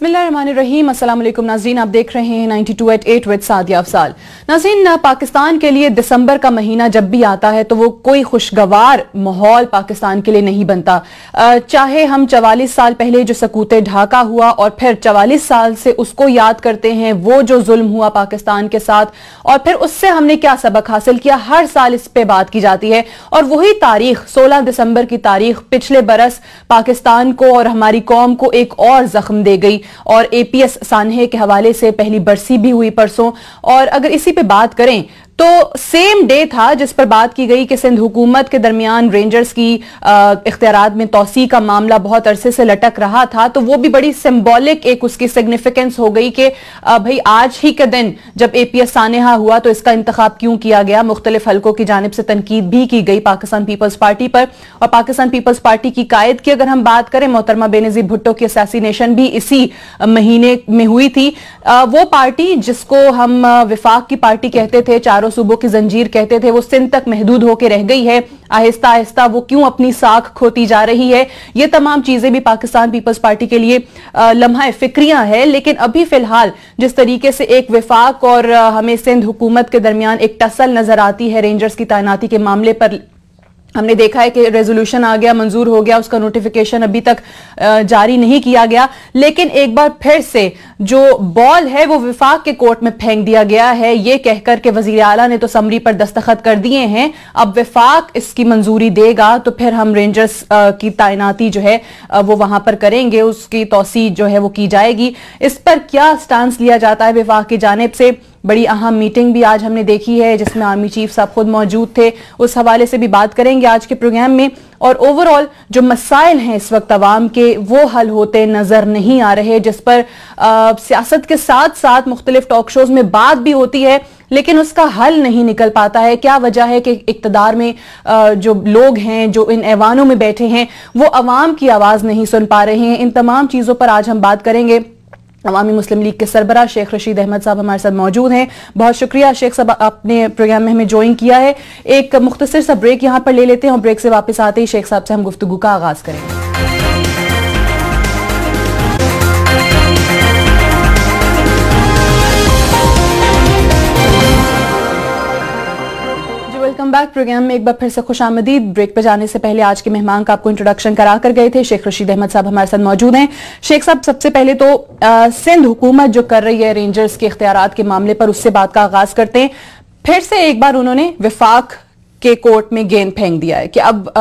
बिस्मिल्लाहिर्रहमानिर्रहीम। अस्सलाम वालेकुम नाज़रीन, आप देख रहे हैं 92@8 विद सादिया अफसाल। नाज़रीन, पाकिस्तान के लिए दिसंबर का महीना जब भी आता है तो वो कोई खुशगवार माहौल पाकिस्तान के लिए नहीं बनता। चाहे हम 44 साल पहले जो सकूते ढाका हुआ और फिर 44 साल से उसको याद करते हैं, वो जो जुल्म हुआ पाकिस्तान के साथ, और फिर उससे हमने क्या सबक हासिल किया, हर साल इस पे बात की जाती है। और वही तारीख 16 दिसंबर की तारीख पिछले बरस पाकिस्तान को और हमारी कौम को एक और जख्म दे गई और एपीएस सानहे के हवाले से पहली बरसी भी हुई परसों। और अगर इसी पे बात करें तो सेम डे था जिस पर बात की गई कि सिंध हुकूमत के दरमियान रेंजर्स की इख्तियारात में तौसी का मामला बहुत अरसे से लटक रहा था, तो वो भी बड़ी सिंबॉलिक एक उसकी सिग्निफिकेंस हो गई कि भाई आज ही के दिन जब एपीएस सानहा हुआ तो इसका इंतखाब क्यों किया गया। मुख्तलिफ हल्कों की जानिब से तनकीद भी की गई पाकिस्तान पीपल्स पार्टी पर, और पाकिस्तान पीपल्स पार्टी की कायद की अगर हम बात करें, मोहतरमा बेनजीर भुट्टो की असैसिनेशन भी इसी महीने में हुई थी। वो पार्टी जिसको हम विफाक की पार्टी कहते थे, चारों सूबों की जंजीर कहते थे, वो सिंध तक महदूद होकर रह गई है। आहिस्ता आहिस्ता वो क्यों अपनी साख खोती जा रही है, ये तमाम चीजें भी पाकिस्तान पीपल्स पार्टी के लिए लम्हा फिक्रियां है। लेकिन अभी फिलहाल जिस तरीके से एक विफाक और हमें सिंध हुकूमत के दरमियान एक टसल नजर आती है रेंजर्स की तैनाती के मामले पर, हमने देखा है कि रेजोल्यूशन आ गया, मंजूर हो गया, उसका नोटिफिकेशन अभी तक जारी नहीं किया गया। लेकिन एक बार फिर से जो बॉल है वो विफाक के कोर्ट में फेंक दिया गया है, ये कहकर के वजीर आला ने तो समरी पर दस्तखत कर दिए हैं, अब विफाक इसकी मंजूरी देगा तो फिर हम रेंजर्स की तैनाती जो है वो वहां पर करेंगे, उसकी तौसी जो है वो की जाएगी। इस पर क्या स्टांस लिया जाता है विफाक की जानिब से। बड़ी अहम मीटिंग भी आज हमने देखी है जिसमें आर्मी चीफ साहब खुद मौजूद थे, उस हवाले से भी बात करेंगे आज के प्रोग्राम में। और ओवरऑल जो मसाइल हैं इस वक्त अवाम के, वो हल होते नजर नहीं आ रहे, जिस पर सियासत के साथ साथ मुख्तलिफ टॉक शोज में बात भी होती है लेकिन उसका हल नहीं निकल पाता है। क्या वजह है कि इक्तदार में जो लोग हैं, जो इन ऐवानों में बैठे हैं, वो अवाम की आवाज नहीं सुन पा रहे हैं। इन तमाम चीजों पर आज हम बात करेंगे। अवामी मुस्लिम लीग के सरबराह शेख रशीद अहमद साहब हमारे साथ मौजूद हैं। बहुत शुक्रिया शेख साहब, आपने प्रोग्राम में हमें ज्वाइन किया है। एक मुख्तसर सा ब्रेक यहां पर ले लेते हैं और ब्रेक से वापस आते ही शेख साहब से हम गुफ्तगू का आगाज करेंगे। Welcome back. प्रोग्राम में एक बार फिर से खुशामदीद। ब्रेक पे जाने से पहले आज के मेहमान का आपको इंट्रोडक्शन करा कर गए थे, शेख रशीद अहमद साहब हमारे साथ मौजूद हैं। शेख साहब, सबसे पहले तो सिंध हुकूमत जो कर रही है रेंजर्स के इख्तियारात के मामले पर, उससे बात का आगाज करते हैं। फिर से एक बार उन्होंने विफाक के कोर्ट में गेंद फेंक दिया है कि अब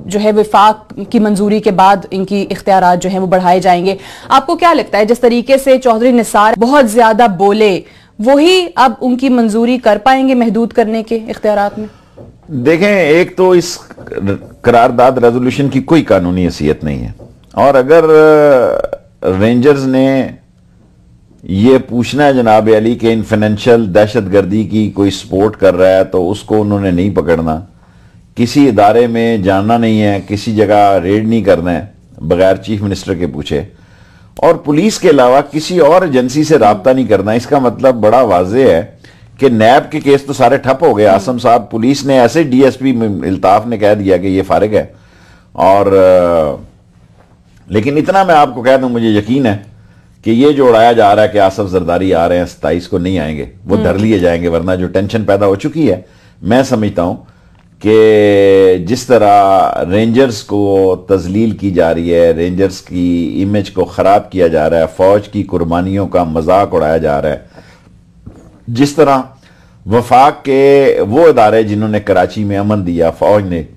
जो है विफाक की मंजूरी के बाद इनकी इख्तियारात जो है वो बढ़ाए जाएंगे। आपको क्या लगता है, जिस तरीके से चौधरी निसार बहुत ज्यादा बोले, वही अब उनकी मंजूरी कर पाएंगे महदूद करने के इख्तियारात में? देखें, एक तो इस करारदाद रेजोल्यूशन की कोई कानूनी हैसियत नहीं है, और अगर रेंजर्स ने ये पूछना है जनाब अली के इन फाइनेंशियल दहशतगर्दी की कोई सपोर्ट कर रहा है तो उसको उन्होंने नहीं पकड़ना, किसी इदारे में जाना नहीं है, किसी जगह रेड नहीं करना है बगैर चीफ मिनिस्टर के पूछे, और पुलिस के अलावा किसी और एजेंसी से राब्ता नहीं करना। इसका मतलब बड़ा वाज़ेह है कि नैब के केस तो सारे ठप हो गए। आसम साहब, पुलिस ने ऐसे डीएसपी इल्ताफ ने कह दिया कि ये फारिग है। और लेकिन इतना मैं आपको कह दूं, मुझे यकीन है कि ये जो उड़ाया जा रहा है कि आसफ जरदारी आ रहे हैं 27 को, नहीं आएंगे, वो धर लिए जाएंगे, वरना जो टेंशन पैदा हो चुकी है, मैं समझता हूं कि जिस तरह रेंजर्स को तजलील की जा रही है, रेंजर्स की इमेज को खराब किया जा रहा है, फौज की कुर्बानियों का मजाक उड़ाया जा रहा है, जिस तरह वफाक के वो इदारे जिन्होंने कराची में अमन दिया, फौज ने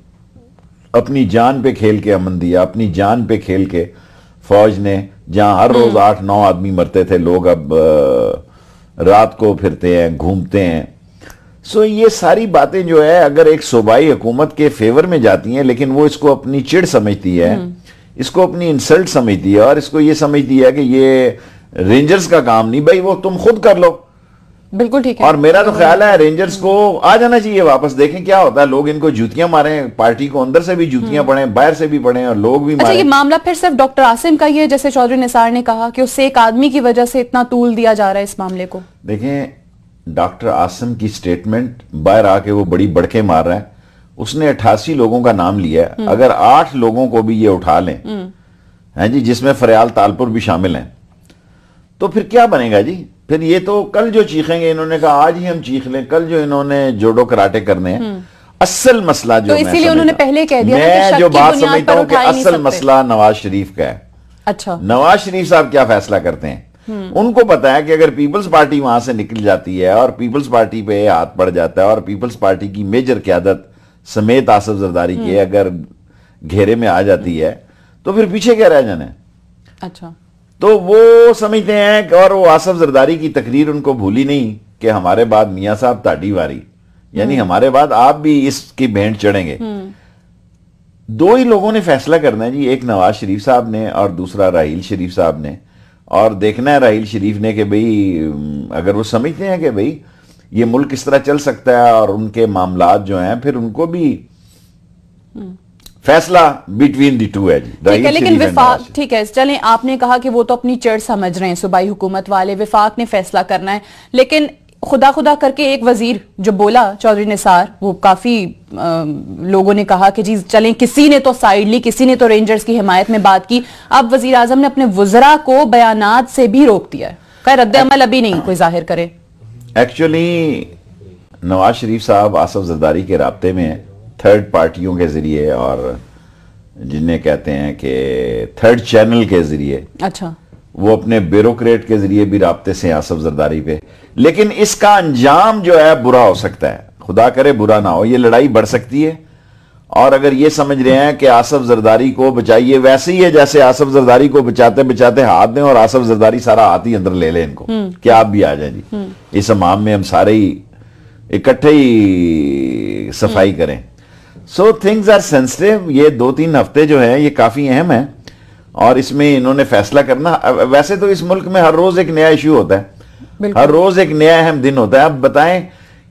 अपनी जान पे खेल के अमन दिया, अपनी जान पे खेल के फौज ने, जहां हर रोज 8-9 आदमी मरते थे, लोग अब रात को फिरते हैं, घूमते हैं। सो ये सारी बातें जो है अगर एक सूबाई हुकूमत के फेवर में जाती हैं, लेकिन वो इसको अपनी चिढ़ समझती है, इसको अपनी इंसल्ट समझती है, और इसको ये समझती है कि ये रेंजर्स का काम नहीं, भाई वो तुम खुद कर लो। बिल्कुल ठीक है। और मेरा तो ख्याल है रेंजर्स को आ जाना चाहिए वापस। देखें क्या होता है, लोग इनको जूतियां मारे, पार्टी को अंदर से भी जूतियां पड़े, बाहर से भी पड़े, और लोग भी मारे। ये मामला फिर सिर्फ डॉक्टर आसिम का ही है, जैसे चौधरी निसार ने कहा कि उससे एक आदमी की वजह से इतना तूल दिया जा रहा है इस मामले को? देखें, डॉक्टर आसिम की स्टेटमेंट बाहर आके वो बड़ी बड़के मार रहा है। उसने 88 लोगों का नाम लिया है, अगर 8 लोगों को भी ये उठा लें, हैं जी, जिसमें फरियाल तालपुर भी शामिल हैं, तो फिर क्या बनेगा जी? फिर ये तो कल जो चीखेंगे, इन्होंने कहा आज ही हम चीख लें, कल जो इन्होंने जोड़ो कराटे करने हैं, असल मसला जो तो इसीलिए उन्होंने पहले कह दिया मैं जो बात समझता हूं कि असल मसला नवाज शरीफ का है। अच्छा, नवाज शरीफ साहब क्या फैसला करते हैं? उनको पता है कि अगर पीपल्स पार्टी वहां से निकल जाती है और पीपल्स पार्टी पे हाथ पड़ जाता है और पीपल्स पार्टी की मेजर क़यादत समेत आसिफ जरदारी के अगर घेरे में आ जाती है तो फिर पीछे क्या रह जाना है? अच्छा, तो वो समझते हैं और वो आसिफ जरदारी की तकरीर उनको भूली नहीं कि हमारे बाद मियां साहब ताड़ी वारी, यानी हमारे बाद आप भी इसकी भेंट चढ़ेंगे। दो ही लोगों ने फैसला करना है जी, एक नवाज शरीफ साहब ने और दूसरा राहील शरीफ साहब ने। और देखना है राहील शरीफ ने कि भाई अगर वो समझते हैं कि भाई ये मुल्क किस तरह चल सकता है और उनके मामलात जो हैं, फिर उनको भी फैसला बिटवीन दी टू है जी। ठीक है, लेकिन विफाक, ठीक है चलें, आपने कहा कि वो तो अपनी चढ़ समझ रहे हैं सूबाई हुकूमत वाले, विफाक ने फैसला करना है। लेकिन खुदा खुदा करके एक वजीर जो बोला, चौधरी निसार, वो काफी लोगों ने कहा कि जी चलें, किसी ने तो साइड ली, किसी ने तो रेंजर्स की हिमायत में बात की। अब वजीर आजम ने अपने वुज़रा को बयानात से भी रोक दिया है, खैर रद्द अमल अभी नहीं कोई जाहिर करे। एक्चुअली नवाज शरीफ साहब आसिफ जरदारी के राब्ते में थर्ड पार्टियों के जरिए और जिन्हें कहते हैं कि थर्ड चैनल के जरिए, अच्छा, वो अपने ब्यूरोक्रेट के जरिए भी राब्ते से आसिफ जरदारी पे, लेकिन इसका अंजाम जो है बुरा हो सकता है। खुदा करे बुरा ना हो, ये लड़ाई बढ़ सकती है। और अगर ये समझ रहे हैं कि आसिफ जरदारी को बचाइए, वैसे ही है जैसे आसिफ जरदारी को बचाते बचाते हाथ दें और आसिफ जरदारी सारा हाथ ही अंदर ले लें इनको कि आप भी आ जाए जी, इस अमाम में हम सारे ही इकट्ठे ही सफाई करें। So things are sensitive. ये 2-3 हफ्ते जो है ये काफी अहम है और इसमें इन्होंने फैसला करना। वैसे तो इस मुल्क में हर रोज एक नया इशू होता है, हर रोज एक नया अहम दिन होता है। अब बताएं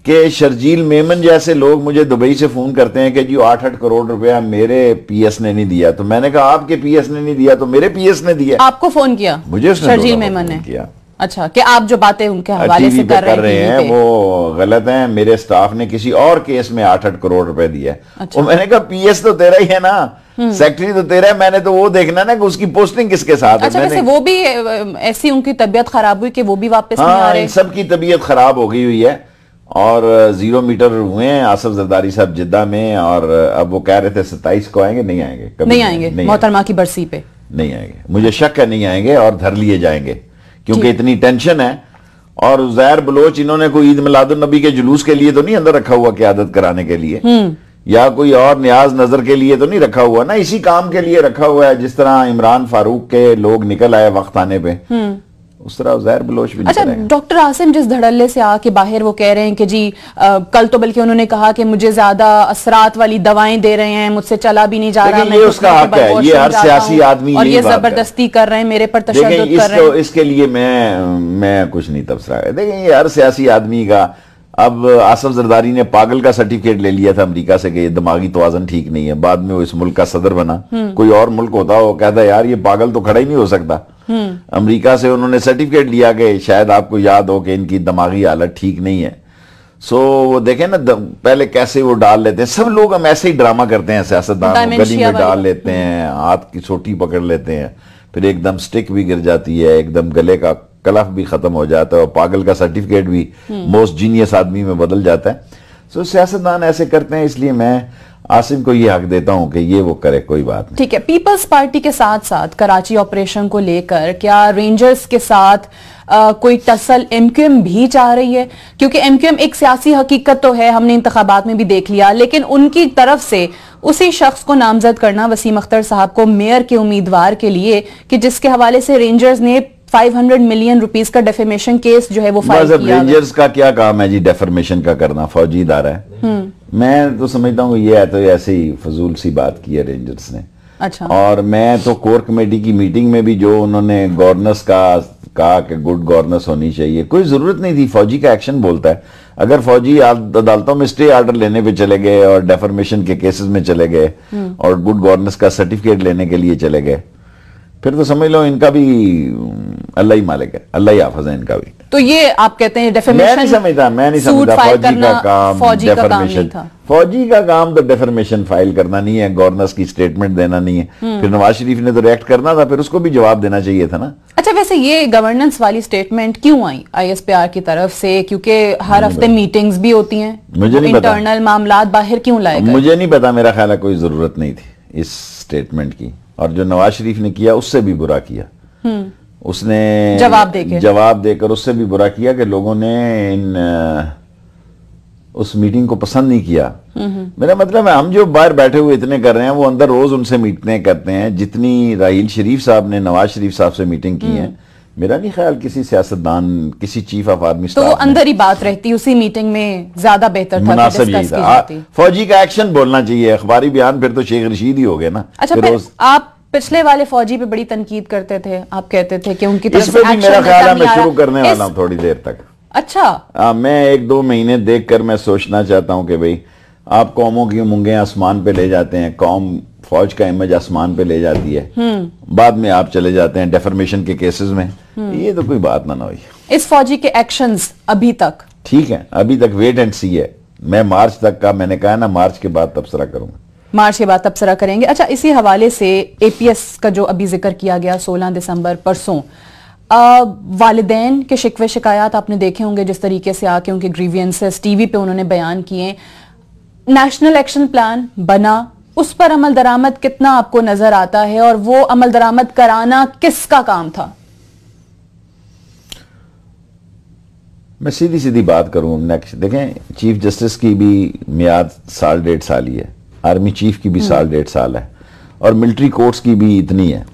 कि शर्जील मेमन जैसे लोग मुझे दुबई से फोन करते हैं कि जी 8-8 करोड़ रुपया मेरे पीएस ने नहीं दिया। तो मैंने कहा आपके पीएस ने नहीं दिया तो मेरे पीएस ने दिया। आपको फोन किया? मुझे शर्जील मेमन ने किया। अच्छा, कि आप जो बातें उनके हवाले से कर रहे हैं वो गलत है, मेरे स्टाफ ने किसी और केस में 8-8 करोड़ रुपए दिया। अच्छा। मैंने कहा पीएस तो तेरा ही है ना, सेक्रेटरी तो तेरा है, मैंने तो वो देखना ना कि उसकी पोस्टिंग किसके साथ है। अच्छा, वैसे वो भी ऐसी उनकी तबीयत खराब हुई कि वो भी वापस नहीं आ रहे? सबकी तबीयत खराब हो गई हुई है और 0 मीटर हुए हैं आसिफ जरदारी साहब जिद्दा में। और अब वो कह रहे थे 27 को आएंगे, नहीं आएंगे, कभी नहीं आएंगे, मोहतरमा की बरसी पे नहीं आएंगे। मुझे शक है नहीं आएंगे और धर लिए जाएंगे क्योंकि इतनी टेंशन है। और ज़ैर बलोच इन्होंने कोई ईद मिलादुन नबी के जुलूस के लिए तो नहीं अंदर रखा हुआ क़यादत कराने के लिए, या कोई और न्याज नजर के लिए तो नहीं रखा हुआ ना, इसी काम के लिए रखा हुआ है। जिस तरह इमरान फारूक के लोग निकल आए वक्त आने पे, उस तरह ज़ैर बलोच भी। अच्छा, डॉक्टर आसिम जिस धड़ल्ले से आके बाहर वो कह रहे हैं कि जी कल तो बल्कि उन्होंने कहा कि मुझे ज्यादा असरात वाली दवाएं दे रहे हैं, मुझसे चला भी नहीं जा रहा, ये उसका हक है, ये हर सियासी आदमी और ये जबरदस्ती कर रहे हैं, मेरे पर तशद्दुद कर रहे हैं। इसके लिए मैं कुछ नहीं तबसरा। देखिए ये हर सियासी आदमी का, अब आसिफ जरदारी ने पागल का सर्टिफिकेट ले लिया था अमेरिका से कि दिमागी तवाज़ुन ठीक नहीं है, बाद में वो इस मुल्क का सदर बना। कोई और मुल्क होता वो कहता यार ये पागल तो खड़ा ही नहीं हो सकता। अमेरिका से उन्होंने सर्टिफिकेट लिया कि शायद आपको याद हो कि इनकी दिमागी हालत ठीक नहीं है। सो वो देखें ना पहले कैसे वो डाल लेते हैं, सब लोग हम ऐसे ही ड्रामा करते हैं, सियासतदान गली में डाल लेते हैं, हाथ की छोटी पकड़ लेते हैं, फिर एकदम स्टिक भी गिर जाती है, एकदम गले का कलफ भी खत्म हो जाता है और पागल का सर्टिफिकेट भी मोस्ट जीनियस आदमी में बदल जाता है। सो सियासतदान ऐसे करते हैं, इसलिए मैं आसिम को ये हक देता हूं कि ये वो करे, कोई बात नहीं। ठीक है, पीपल्स पार्टी के साथ साथ कराची ऑपरेशन को लेकर क्या रेंजर्स के साथ कोई टसल एमक्यूएम भी चाह रही है? क्योंकि एमक्यूएम एक सियासी हकीकत तो है, हमने इंतखाबात में भी देख लिया, लेकिन उनकी तरफ से उसी शख्स को नामजद करना, वसीम अख्तर साहब को मेयर के उम्मीदवार के लिए, कि जिसके हवाले से रेंजर्स ने 500 मिलियन रुपीस का डेफेमेशन केस जो है वो फाइल किया। रेंजर्स का क्या काम है जी डेफर्मेशन का करना, फौजी इदारा है। मैं तो समझता हूँ ये है तो ऐसे ही फजूल सी बात की है रेंजर्स ने। अच्छा। और मैं तो कोर कमेटी की मीटिंग में भी जो उन्होंने गवर्नेंस का कहा कि गुड गवर्नेंस होनी चाहिए, कोई जरूरत नहीं थी। फौजी का एक्शन बोलता है, अगर फौजी अदालतों में स्टे ऑर्डर लेने पे चले गए और डेफर्मेशन के केसेस में चले गए और गुड गवर्नेंस का सर्टिफिकेट लेने के लिए चले गए, फिर तो समझ लो इनका भी अल्लाह ही मालिक है, अल्लाह ही हाफिज है इनका भी। तो ये आप कहते हैं डेफर्मेशन? मैं नहीं समझता फौजी का काम डेफर्मेशन, फौजी का काम तो डेफर्मेशन फाइल करना नहीं है, गवर्नर्स की स्टेटमेंट देना नहीं है। फिर नवाज शरीफ ने तो रिएक्ट करना था, फिर उसको भी जवाब देना चाहिए था ना। अच्छा, वैसे ये गवर्नेंस वाली स्टेटमेंट क्यों आई ISPR की तरफ से? क्योंकि हर हफ्ते मीटिंग्स भी होती हैं, मुझे नहीं पता इंटरनल मामलात बाहर क्यों लाए गए? मुझे नहीं पता, मेरा ख्याल है कोई जरूरत नहीं थी इस स्टेटमेंट की, और जो नवाज शरीफ ने किया उससे भी बुरा किया। उसने जवाब देकर उससे भी बुरा किया कि लोगों ने उस मीटिंग को पसंद नहीं किया। मेरा मतलब है हम जो बाहर बैठे हुए इतने कर रहे हैं, वो अंदर रोज उनसे मीटिंग करते हैं। जितनी राहील शरीफ साहब ने नवाज शरीफ साहब से मीटिंग की है, मेरा नहीं ख्याल किसी सियासतदान, किसी चीफ ऑफ आर्मी तो वो अंदर ही बात रहती, उसी मीटिंग में ज्यादा बेहतर था, मुनासिब यही था। फौजी का एक्शन बोलना चाहिए, अखबारी बयान फिर तो शेख रशीद ही हो गए ना। अच्छा, फिर आप पिछले वाले फौजी पे बड़ी तनकीद करते थे, आप कहते थे कि उनकी तरफ से एक्शन मेरा ख्याल है मैं शुरू करने वाला हूं थोड़ी देर तक। अच्छा, मैं 1-2 महीने देखकर मैं सोचना चाहता हूं कि भाई आप कौमों की मूंगे आसमान पे ले जाते हैं, कौम फौज का इमेज आसमान पे ले जाती है, बाद में आप चले जाते हैं डेफर्मेशन के केसेस में। ये तो कोई बात ना हुई। इस फौजी के एक्शंस अभी तक ठीक है, अभी तक वेट एंड सी है। मैं मार्च तक का, मैंने कहा ना मार्च के बाद तबसरा करूंगा, मार्च के बाद तबसरा करेंगे। अच्छा, इसी हवाले से APS का जो अभी जिक्र किया गया 16 दिसंबर परसों, वालिदैन के शिकवे शिकायत आपने देखे होंगे, जिस तरीके से आके उनके ग्रीवियंसेस टीवी पे उन्होंने बयान किए। नेशनल एक्शन प्लान बना, उस पर अमल दरामद कितना आपको नजर आता है, और वो अमल दरामद कराना किसका काम था? मैं सीधी सीधी बात करूं, नेक्स्ट देखें, चीफ जस्टिस की भी मियाद 1.5 साल ही है, आर्मी चीफ की भी 1.5 साल है, और मिलिट्री कोर्ट्स की भी इतनी है।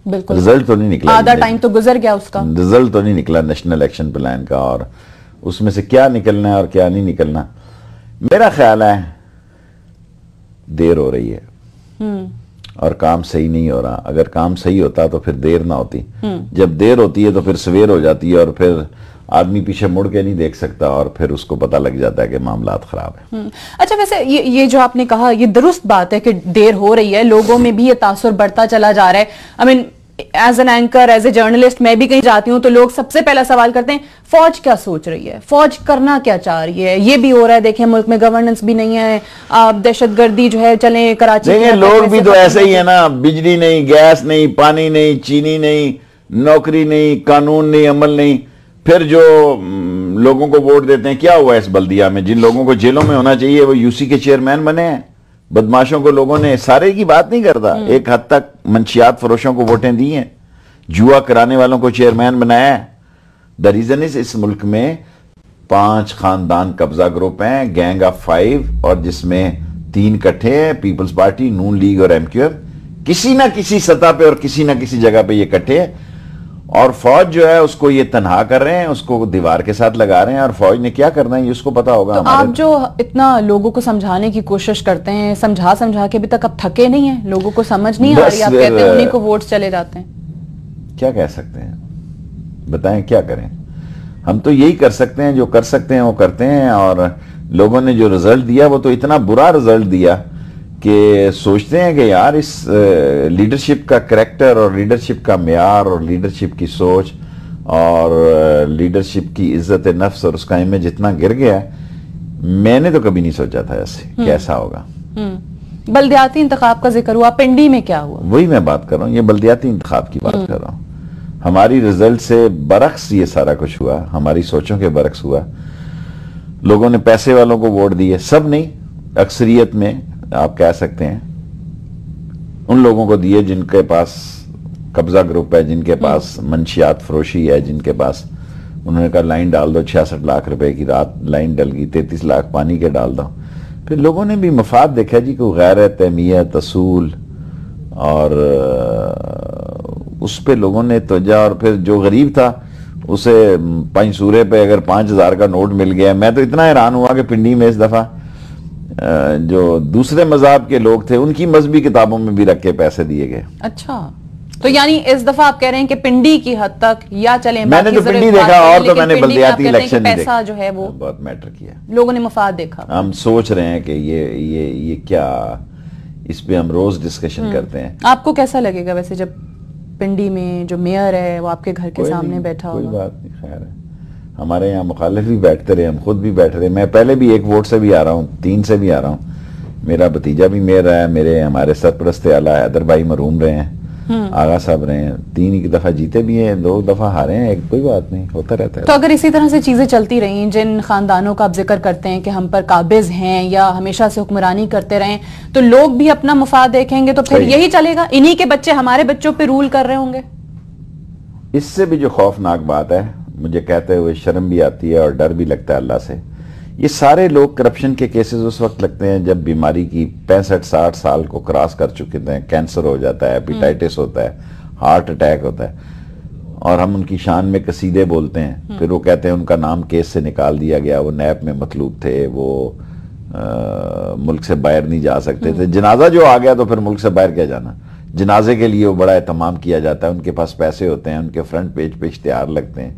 बिल्कुल, रिजल्ट तो नहीं निकला, आधा टाइम तो गुजर गया उसका, रिजल्ट तो नहीं निकला नेशनल एक्शन प्लान का, और उसमें से क्या निकलना है और क्या नहीं निकलना, मेरा ख्याल है देर हो रही है और काम सही नहीं हो रहा। अगर काम सही होता तो फिर देर ना होती, जब देर होती है तो फिर सवेर हो जाती है, और फिर आदमी पीछे मुड़ के नहीं देख सकता, और फिर उसको पता लग जाता है कि मामलात खराब है। अच्छा, वैसे ये जो आपने कहा, ये दुरुस्त बात है कि देर हो रही है, लोगों में भी ये तासुर बढ़ता चला जा रहा है। I mean, as an anchor, as a journalist, मैं भी कहीं जाती हूँ तो लोग सबसे पहला सवाल करते हैं, फौज क्या सोच रही है, फौज करना क्या चाह रही है। ये भी हो रहा है, देखें मुल्क में गवर्नेंस भी नहीं है, दहशतगर्दी जो है चले कराची, लोग भी तो ऐसे ही है ना, बिजली नहीं, गैस नहीं, पानी नहीं, चीनी नहीं, नौकरी नहीं, कानून नहीं, अमल नहीं। फिर जो लोगों को वोट देते हैं, क्या हुआ इस बल्दिया में, जिन लोगों को जेलों में होना चाहिए वो यूसी के चेयरमैन बने हैं। बदमाशों को लोगों ने, सारे की बात नहीं करता, एक हद तक मंशियात फरोशों को वोटें दी हैं, जुआ कराने वालों को चेयरमैन बनाया है। द रीजन इज, इस मुल्क में 5 खानदान कब्जा ग्रुप हैं, गैंग ऑफ 5, और जिसमें 3 इकट्ठे हैं, पीपल्स पार्टी, नून लीग और MQM, किसी ना किसी सतह पे और किसी ना किसी जगह पे ये इकट्ठे हैं, और फौज जो है उसको ये तनहा कर रहे हैं, उसको दीवार के साथ लगा रहे हैं, और फौज ने क्या करना है ये उसको पता होगा। तो आप जो इतना लोगों को समझाने की कोशिश करते हैं, समझा के अभी तक अब थके नहीं है, लोगों को समझ नहीं आ रही, आप कहते हैं उन्हीं को वोट चले जाते हैं। क्या कह सकते हैं, बताएं क्या करें। हम तो यही कर सकते हैं, जो कर सकते हैं वो करते हैं, और लोगों ने जो रिजल्ट दिया वो तो इतना बुरा रिजल्ट दिया कि सोचते हैं कि यार इस लीडरशिप का करैक्टर और लीडरशिप का मेयार और लीडरशिप की सोच और लीडरशिप की इज्जत नफ्स और उसका इमेज जितना गिर गया है, मैंने तो कभी नहीं सोचा था ऐसे कैसा होगा। बल्दियाती इंतखाब का जिक्र हुआ, पिंडी में क्या हुआ? वही मैं बात कर रहा हूँ, ये बल्दियाती इंतखाब की बात कर रहा हूँ। हमारी रिजल्ट से बरक्स ये सारा कुछ हुआ, हमारी सोचों के बरक्स हुआ। लोगों ने पैसे वालों को वोट दिए, सब नहीं, अक्सरियत में आप कह सकते हैं, उन लोगों को दिए जिनके पास कब्जा ग्रुप है, जिनके पास मंशियात फरोशी है, जिनके पास, उन्होंने कहा लाइन डाल दो, 66 लाख रुपए की रात लाइन डल गई, 33 लाख पानी के डाल दो। फिर लोगों ने भी मफाद देखा जी, कोई गैरत, तहमीयत, असूल, और उस पे लोगों ने तवज्जो, और फिर जो गरीब था उसे पंजसूरे पे अगर 5000 का नोट मिल गया। मैं तो इतना हैरान हुआ कि पिंडी में इस दफा जो दूसरे मज़हब के लोग थे उनकी मजहबी किताबों में भी रख के पैसे दिए गए। अच्छा, तो यानी इस दफा आप कह रहे हैं कि पिंडी की हद तक, या चले मैंने तो पिंडी देखा, और तो मैंने बल्दियाती इलेक्शन नहीं पैसा जो है वो बहुत मैटर किया, लोगों ने मफाद देखा। हम सोच रहे हैं कि ये क्या, इस पे हम रोज डिस्कशन करते हैं। आपको कैसा लगेगा वैसे जब पिंडी में जो मेयर है वो आपके घर के सामने बैठा कोई होगा। बात नहीं, खैर है। हमारे यहाँ मुखालिफ भी बैठते रहे, हम खुद भी बैठ रहे। मैं पहले भी 1 वोट से भी आ रहा हूँ, 3 से भी आ रहा हूँ। मेरा भतीजा भी मेयर रहा है, मेरे हमारे सरपरस्त आला हैदर भाई मरूम रहे हैं, आगा साहब रहे हैं, 3 दफा जीते भी हैं, 2 दफा हारे हैं, कोई बात नहीं, होता रहता है। तो अगर इसी तरह से चीजें चलती रहीं, जिन खानदानों का आप जिक्र करते हैं कि हम पर काबिज हैं या हमेशा से हुक्मरानी करते रहें, तो लोग भी अपना मुफाद देखेंगे, तो फिर यही चलेगा, इन्हीं के बच्चे हमारे बच्चों पे रूल कर रहे होंगे। इससे भी जो खौफनाक बात है, मुझे कहते हुए शर्म भी आती है और डर भी लगता है अल्लाह से, ये सारे लोग करप्शन के केसेस उस वक्त लगते हैं जब बीमारी की 65-60 साल को क्रॉस कर चुके हैं, कैंसर हो जाता है, हेपेटाइटिस होता है, हार्ट अटैक होता है, और हम उनकी शान में कसीदे बोलते हैं, फिर वो कहते हैं उनका नाम केस से निकाल दिया गया, वो नैब में मतलूब थे, वो मुल्क से बाहर नहीं जा सकते थे। जनाजा जो आ गया तो फिर मुल्क से बाहर क्या जाना, जनाजे के लिए वो बड़ा एहतमाम किया जाता है, उनके पास पैसे होते हैं, उनके फ्रंट पेज पे इश्तिहार लगते हैं,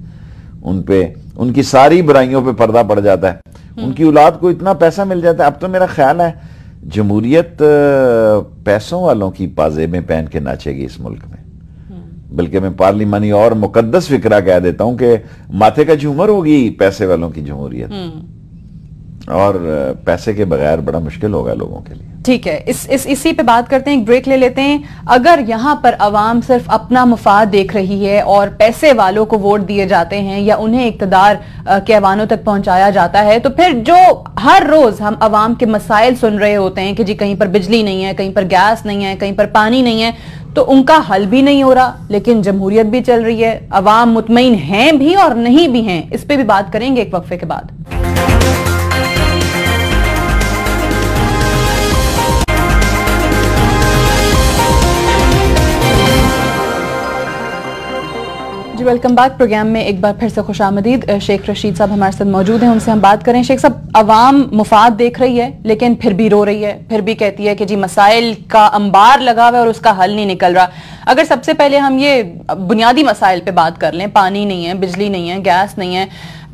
उन पे उनकी सारी बुराइयों पे पर्दा पड़ जाता है, उनकी औलाद को इतना पैसा मिल जाता है। अब तो मेरा ख्याल है जमहूरियत पैसों वालों की पाजेबें पहन के नाचेगी इस मुल्क में, बल्कि मैं पार्लिमानी और मुकद्दस फिक्रा कह देता हूं कि माथे का झूमर होगी पैसे वालों की जमहूरियत, और पैसे के बगैर बड़ा मुश्किल होगा लोगों के लिए। ठीक है, इसी पे बात करते हैं, एक ब्रेक ले लेते हैं। अगर यहाँ पर अवाम सिर्फ अपना मुफाद देख रही है और पैसे वालों को वोट दिए जाते हैं या उन्हें इक्तदार के ऐवानों तक पहुंचाया जाता है, तो फिर जो हर रोज हम अवाम के मसाइल सुन रहे होते हैं कि जी कहीं पर बिजली नहीं है, कहीं पर गैस नहीं है, कहीं पर पानी नहीं है, तो उनका हल भी नहीं हो रहा, लेकिन जमहूरियत भी चल रही है, अवाम मुतमईन हैं भी और नहीं भी हैं। इस पे भी बात करेंगे एक वक्फे के बाद। जी वेलकम बैक। प्रोग्राम में एक बार फिर से खुशामदीद। शेख रशीद साहब हमारे साथ मौजूद हैं, उनसे हम बात करें। शेख साहब, अवाम मुफाद देख रही है लेकिन फिर भी रो रही है, फिर भी कहती है कि जी मसाइल का अंबार लगा हुआ है और उसका हल नहीं निकल रहा। अगर सबसे पहले हम ये बुनियादी मसाइल पे बात कर लें, पानी नहीं है, बिजली नहीं है, गैस नहीं है,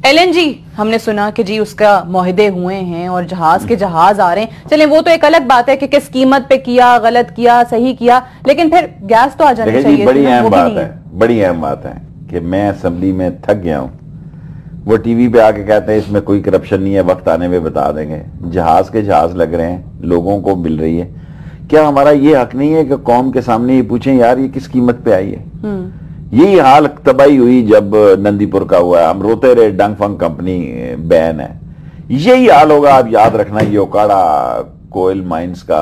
LNG हमने सुना कि जी उसका मुआहदे हुए हैं और जहाज के जहाज आ रहे हैं, चलें वो तो एक अलग बात है कि किस कीमत पे किया, गलत किया, सही किया, लेकिन फिर गैस तो आ जानी चाहिए। बड़ी अहम बात है, बड़ी अहम बात है कि मैं असेंबली में थक गया हूं, वो टीवी पे आके कहते हैं इसमें कोई करप्शन नहीं है, वक्त आने में बता देंगे। जहाज के जहाज लग रहे हैं, लोगों को मिल रही है, क्या हमारा ये हक नहीं है कि कौम के सामने ये पूछें यार ये किस कीमत पे आई है? यही हाल तबाही हुई जब नंदीपुर का हुआ है, हम रोते रहे डंग फंग कंपनी बैन है, यही हाल होगा। आप याद रखना ये ओकाड़ा कोयल माइंस का,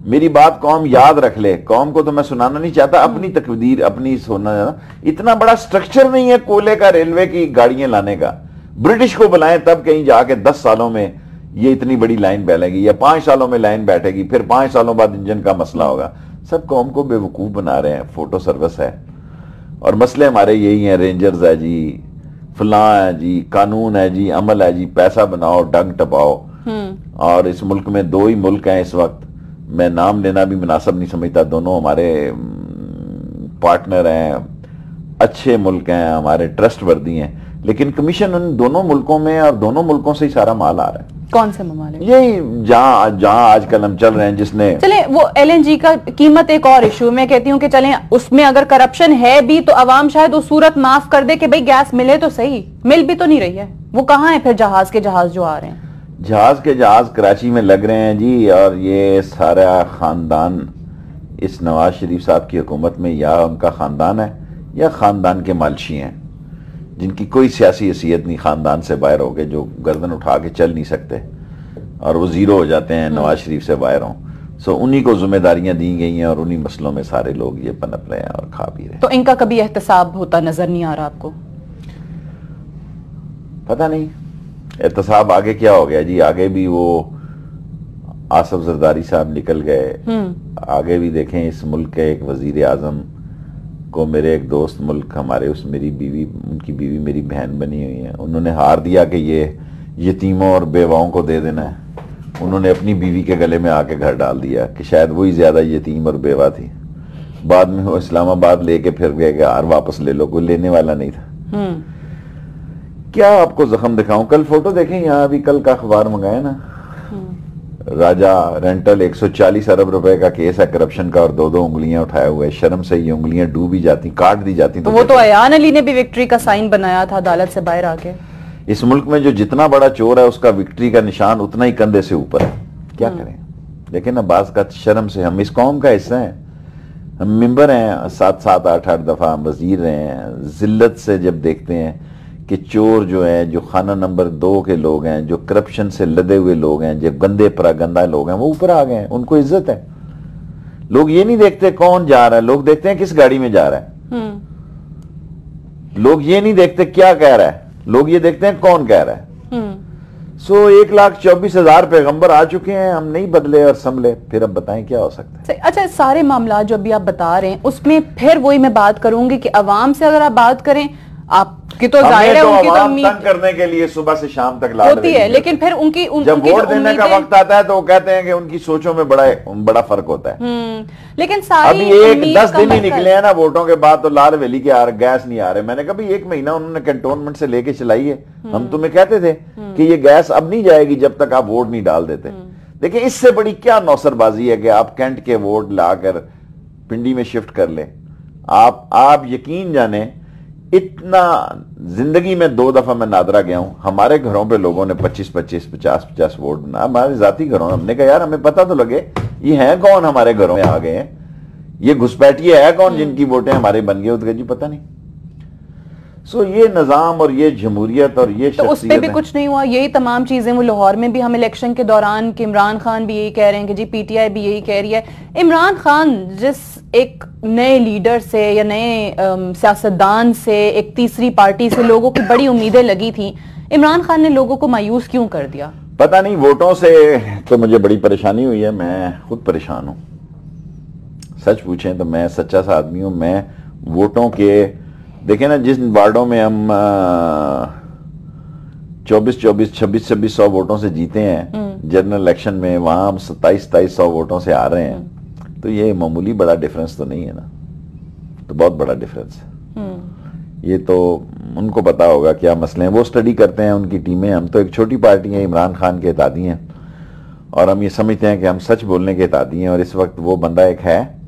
मेरी बात कौम याद रख ले, कौम को तो मैं सुनाना नहीं चाहता, अपनी तकदीर अपनी सोना, इतना बड़ा स्ट्रक्चर नहीं है कोयले का, रेलवे की गाड़ियां लाने का। ब्रिटिश को बुलाएं तब कहीं जाके 10 सालों में ये इतनी बड़ी लाइन बैठेगी या 5 सालों में लाइन बैठेगी, फिर 5 सालों बाद इंजन का मसला होगा। सब कौम को बेवकूफ बना रहे हैं। फोटो सर्विस है और मसले हमारे यही हैं, रेंजर्स है जी, फलां है जी, कानून है जी, अमल है जी, पैसा बनाओ, डंग टपाओ। और इस मुल्क में 2 ही मुल्क हैं इस वक्त, मैं नाम लेना भी मुनासिब नहीं समझता, दोनों हमारे पार्टनर हैं, अच्छे मुल्क हैं, हमारे ट्रस्ट वर्दी हैं, लेकिन कमीशन उन दोनों मुल्कों में और दोनों मुल्कों से ही सारा माल आ रहा है। कौन से ममालिक? यही जहां आजकल हम चल रहे हैं, जिसने चले वो LNG का कीमत एक और इशू, मैं कहती हूँ कि चलें उसमें अगर करप्शन है भी तो अवाम शायद उस सूरत माफ कर दे कि भाई गैस मिले तो सही, मिल भी तो नहीं रही है, वो कहाँ है फिर जहाज के जहाज जो आ रहे हैं? जहाज के जहाज कराची में लग रहे हैं जी, और ये सारा खानदान इस नवाज शरीफ साहब की हुकूमत में या उनका खानदान है या खानदान के मालशी हैं, जिनकी कोई सियासी हैसियत नहीं, खानदान से बाहर हो गए, जो गर्दन उठा के चल नहीं सकते और वो जीरो हो जाते हैं नवाज शरीफ से बाहर हों। सो उन्हीं को जिम्मेदारियां दी गई हैं और उन्हीं मसलों में सारे लोग ये पनप रहे हैं और खा पी रहे हैं। तो इनका कभी एहतसाब होता नजर नहीं आ रहा आपको? पता नहीं एहतसाब आगे क्या हो गया जी, आगे भी वो आसफ जरदारी साहब निकल गए, आगे भी देखें इस मुल्क के एक वजीर आजम को मेरे एक दोस्त मुल्क हमारे, उस मेरी बीवी, उनकी बीवी मेरी बहन बनी हुई है, उन्होंने हार दिया कि ये यतीमों और बेवाओं को दे देना है, उन्होंने अपनी बीवी के गले में आके घर डाल दिया कि शायद वही ज्यादा यतीम और बेवा थी। बाद में वो इस्लामाबाद लेके फिर गए कि हार वापस ले लो, कोई लेने वाला नहीं था। क्या आपको जख्म दिखाऊं? कल फोटो देखें यहाँ, अभी कल का अखबार मंगाया ना, राजा रेंटल 140 अरब रुपए का केस है करप्शन का और दो दो उंगलियां उठाए हुए, शर्म से ये उंगलियां डूबी जाती, काट दी जाती। तो वो तो अयान अली ने भी विक्ट्री का साइन बनाया था अदालत से बाहर आके। इस मुल्क में जो जितना बड़ा चोर है उसका विक्ट्री का निशान उतना ही कंधे से ऊपर है, क्या करें। लेकिन अब बात का शर्म से, हम इस कौम का हिस्सा हैं, हम मेंबर हैं, 7-7 8-8 दफा हम वजीर रहे हैं। जिल्लत से जब देखते हैं कि चोर जो है, जो खाना नंबर 2 के लोग हैं, जो करप्शन से लदे हुए लोग हैं, जो गंदे परागंदा लोग हैं, वो ऊपर आ गए हैं, उनको इज्जत है। लोग ये नहीं देखते कौन जा रहा है, लोग देखते हैं किस गाड़ी में जा रहा है। लोग ये नहीं देखते क्या कह रहा है, लोग ये देखते हैं कौन कह रहा है। 1,24,000 पैगंबर आ चुके हैं, हम नहीं बदले और संभले, फिर अब बताएं क्या हो सकता है। अच्छा, सारे मामला जो अभी आप बता रहे हैं उसमें फिर वही मैं बात करूंगी कि अवाम से अगर आप बात करें, आपकी तो जाहिर है उनकी तो उम्मीद तंग करने के लिए सुबह से शाम तक होती है, लेकिन फिर उनकी जब वोट देने का वक्त आता है तो वो कहते हैं कि उनकी सोचों में बड़ा फर्क होता है। लेकिन सारी अभी 10 दिन ही निकले हैं ना वोटों के बाद, तो लाल वैली के गैस नहीं आ रहे। मैंने कभी 1 महीना उन्होंने कंटोनमेंट से लेके चलाई है। हम तुम्हें कहते थे कि ये गैस अब नहीं जाएगी जब तक आप वोट नहीं डाल देते। देखिए इससे बड़ी क्या नौसरबाजी है कि आप कैंट के वोट लाकर पिंडी में शिफ्ट कर ले। आप यकीन जाने, इतना जिंदगी में 2 दफा मैं नादरा गया हूं, हमारे घरों पे लोगों ने 25-25 50-50 वोट बना, हमारे जाती घरों। हमने कहा यार हमें पता तो लगे ये हैं कौन हमारे घरों में आ गए हैं, ये घुसपैठिए है कौन जिनकी वोटें हमारे बन गए। तो जी पता नहीं। सो ये निजाम और ये जमहूरियत और ये तो उस पे भी कुछ नहीं हुआ। यही तमाम चीजें वो लाहौर में भी हम इलेक्शन के दौरान कि इमरान खान भी यही कह रहे हैं कि जी पीटीआई भी यही कह रही है। इमरान खान जिस एक नए लीडर से या नए सियासतदान से, एक तीसरी पार्टी से लोगों की बड़ी उम्मीदें लगी थी, इमरान खान ने लोगों को मायूस क्यों कर दिया? पता नहीं, वोटों से तो मुझे बड़ी परेशानी हुई है, मैं खुद परेशान हूं। सच पूछें तो मैं सच्चा सा आदमी हूं। मैं वोटों के देखें ना, जिस वार्डों में हम 24-24 2600 वोटों से जीते हैं जनरल इलेक्शन में, वहां हम 2700 वोटों से आ रहे हैं। तो ये मामूली बड़ा डिफरेंस तो नहीं है ना, तो बहुत बड़ा डिफरेंस है। ये तो उनको पता होगा क्या मसले हैं, वो स्टडी करते हैं उनकी टीमें। हम तो एक छोटी पार्टी है, इमरान खान के इत्यादी हैं, और हम ये समझते हैं कि हम सच बोलने के इत्यादी हैं। और इस वक्त वो बंदा एक है,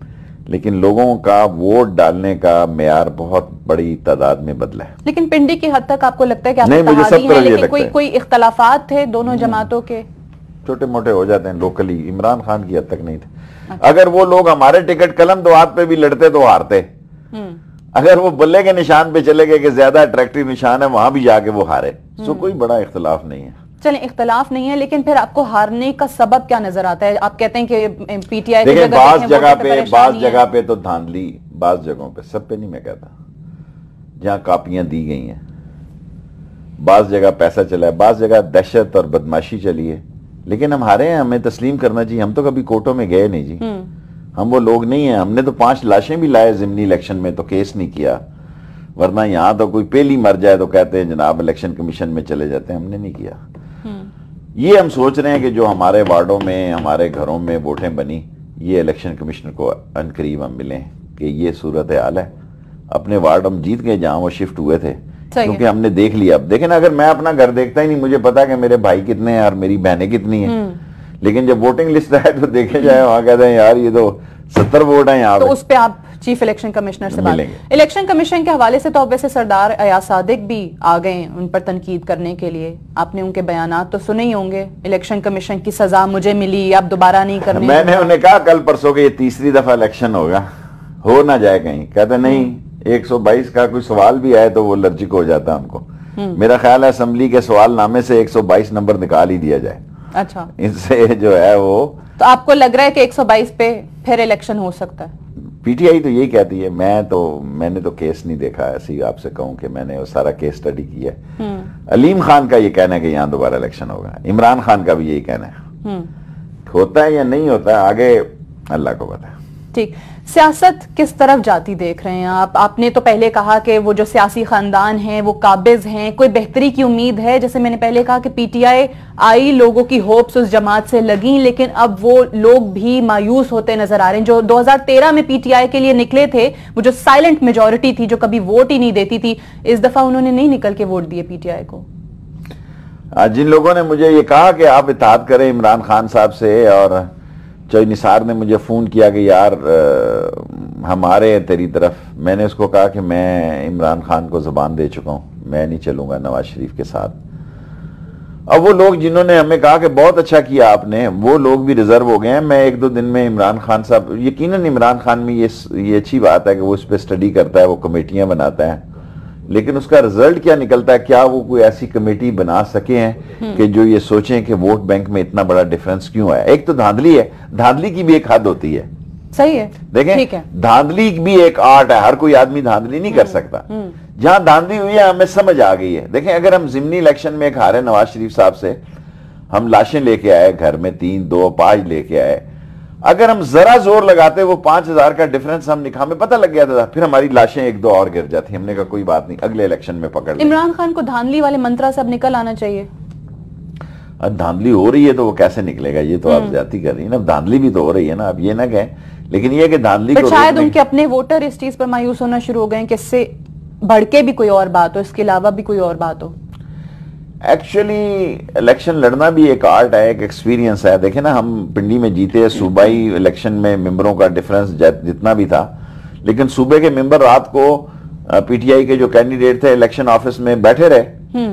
लेकिन लोगों का वोट डालने का मेयार बहुत बड़ी तादाद में बदला है। लेकिन पिंडी की हद तक आपको लगता है कि नहीं, मुझे सब तरह ये लगता है कोई इख्तलाफात थे दोनों जमातों के? छोटे मोटे हो जाते हैं लोकली, इमरान खान की हद तक नहीं थे। अच्छा। अगर वो लोग हमारे टिकट कलम दो हाथ पे भी लड़ते तो हारते। अगर वो बल्ले के निशान पे चले गए कि ज्यादा अट्रैक्टिव निशान है, वहां भी जाके वो हारे। सो कोई बड़ा इख्तलाफ नहीं है। चलें, इख्तलाफ नहीं है, लेकिन फिर आपको हारने का सबब क्या नजर आता है? आप कहते हैं कि पीटीआई देखिए बाज जगह पे तो धांधली, बाज जगहों पे, सब पे नहीं मैं कहता, जहां कापियां दी गई हैं, बाज जगह पैसा चला है, बाज जगह दहशत और बदमाशी चली है। लेकिन हम हारे हैं, हमें तस्लीम करना चाहिए। हम तो कभी कोर्टों में गए नहीं जी, हम वो लोग नहीं है। हमने तो 5 लाशें भी लाए जिमनी इलेक्शन में, तो केस नहीं किया। वरना यहां तो कोई पहली मर जाए तो कहते हैं जनाब इलेक्शन कमीशन में चले जाते हैं, हमने नहीं किया। ये हम सोच रहे हैं कि जो हमारे वार्डों में, हमारे घरों में वोटें बनी, ये इलेक्शन कमिश्नर को अनकरीब हम मिलें कि ये सूरत हाल है। अपने वार्ड हम जीत गए जहां वो शिफ्ट हुए थे, क्योंकि हमने देख लिया। अब देखें ना, अगर मैं अपना घर देखता ही नहीं, मुझे पता है कि मेरे भाई कितने हैं और मेरी बहनें कितनी हैं, लेकिन जब वोटिंग लिस्ट आए तो देखे जाए, वहां कहते हैं यार ये तो 70 वोट है यहाँ तो उस पे आप चीफ इलेक्शन कमिश्नर से बात। इलेक्शन कमीशन के हवाले से तो वैसे सरदार अयाज सादिक भी आ गए उन पर तनकीद करने के लिए। आपने उनके बयानात तो सुने ही होंगे, इलेक्शन कमीशन की सजा मुझे मिली, आप दोबारा नहीं करने। मैंने उन्हें कहा कल परसों के ये तीसरी दफा इलेक्शन होगा, हो ना जाए कहीं। कहते नहीं, 122 का कोई सवाल भी आए तो वो एलर्जिक हो जाता है उनको। मेरा ख्याल है असेंबली के सवाल नामे से 122 नंबर निकाल ही दिया जाए। अच्छा, इनसे जो है वो। तो आपको लग रहा है कि 122 पे फिर इलेक्शन हो सकता है? पीटीआई तो यही कहती है। मैंने तो केस नहीं देखा, ऐसी आपसे कहूं कि मैंने वो सारा केस स्टडी किया है। अलीम खान का ये कहना है कि यहां दोबारा इलेक्शन होगा, इमरान खान का भी यही कहना है। होता है या नहीं होता है आगे अल्लाह को पता है। ठीक, सियासत किस तरफ जाती देख रहे हैं आप? आपने तो पहले कहा कि वो जो सियासी खानदान हैं वो काबिज हैं, कोई बेहतरी की उम्मीद है? जैसे मैंने पहले कहा कि पीटीआई आई, लोगों की होप्स उस जमात से लगी, लेकिन अब वो लोग भी मायूस होते नजर आ रहे हैं। जो 2013 में पीटीआई के लिए निकले थे, वो जो साइलेंट मेजोरिटी थी, जो कभी वोट ही नहीं देती थी, इस दफा उन्होंने नहीं निकल के वोट दिए पीटीआई को। जिन लोगों ने मुझे ये कहा कि आप इत्तेहाद करें इमरान खान साहब से, और चौधरी निसार ने मुझे फ़ोन किया कि यार हम आ रहे हैं तेरी तरफ, मैंने उसको कहा कि मैं इमरान खान को ज़बान दे चुका हूँ, मैं नहीं चलूँगा नवाज शरीफ के साथ। अब वो लोग जिन्होंने हमें कहा कि बहुत अच्छा किया आपने, वो लोग भी रिजर्व हो गए हैं। मैं 1-2 दिन में इमरान खान साहब, यकीनन इमरान खान में ये अच्छी बात है कि वो इस पर स्टडी करता है, वो कमेटियाँ बनाता है, लेकिन उसका रिजल्ट क्या निकलता है, क्या वो कोई ऐसी कमेटी बना सके हैं कि जो ये सोचें कि वोट बैंक में इतना बड़ा डिफरेंस क्यों है। एक तो धांधली है, धांधली की भी एक हद होती है, सही है, देखें ठीक है। धांधली भी एक आर्ट है, हर कोई आदमी धांधली नहीं कर सकता। जहां धांधली हुई है हमें समझ आ गई है। देखें, अगर हम जिमनी इलेक्शन में एक हारे नवाज शरीफ साहब से, हम लाशें लेके आए घर में, 3, 2, 5 लेके आए, अगर हम जरा जोर लगाते वो 5000 का डिफरेंस हम हमें पता लग गया था, फिर हमारी लाशें 1-2 और गिर जाती। हमने कहा कोई बात नहीं, अगले इलेक्शन में पकड़ लें। इमरान खान को धांधली वाले मंत्रा से अब निकल आना चाहिए। अब धांधली हो रही है तो वो कैसे निकलेगा, ये तो आप ज्यादा कर रही है ना। धांधली भी तो हो रही है ना, अब ये ना कहें, लेकिन ये कि धांधली को शायद उनके अपने वोटर इस चीज पर मायूस होना शुरू हो गए कि इससे बढ़ के भी कोई और बात हो, इसके अलावा भी कोई और बात हो। एक्चुअली इलेक्शन लड़ना भी एक आर्ट है, एक एक्सपीरियंस है। देखे ना, हम पिंडी में जीते, सूबाई इलेक्शन में मेंबरों का डिफरेंस जितना भी था, लेकिन सूबे के मेंबर रात को पीटीआई के जो कैंडिडेट थे इलेक्शन ऑफिस में बैठे रहे।